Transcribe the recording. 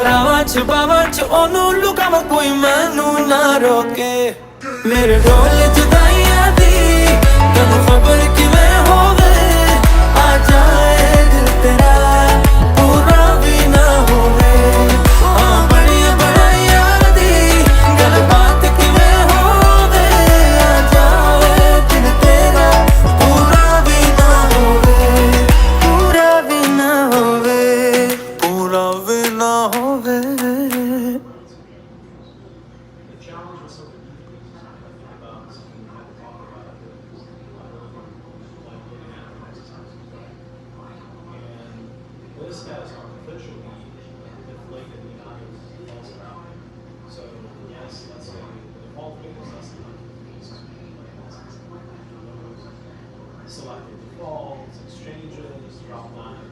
ਰਾਵਾਂ ਚ ਬਾਵਾਂ ਚ ਉਹਨੂੰ ਲੁਕਾਵਾਂ ਕੋਈ ਮੈਨੂੰ ਨਾ ਰੋਕੇ ਮੇਰੇ ਢੋਲ ਜੁਦਾਈਆਂ ਦੀ ਤੈਨੂੰ ਖਬਰ ਕਿਵੇਂ ਹੋਵੇ ਆ ਜਾਏ ਦਿਲ ਤੇਰਾ ਪੂਰਾ ਵੀ ਨਾ ਹੋਵੇ ਆ ਬੜੀਆਂ ਬਣਾਈਆਂ ਦੀ ਗੱਲਬਾਤ ਕਿਵੇਂ ਹੋਵੇ ਆ ਜਾਏ ਦਿਲ ਤੇਰਾ ਪੂਰਾ ਵੀ ਨਾ ਹੋਵੇ ਪੂਰਾ ਵੀ ਨਾ ਹੋਵੇ ਪੂਰਾ ਵੀ ਨਾ ਹੋਵੇ This has artificially deflated the amount of false traffic. So yes, let's say the default rate is less than 100 pieces per second. Selected defaults, exchanges, drop line,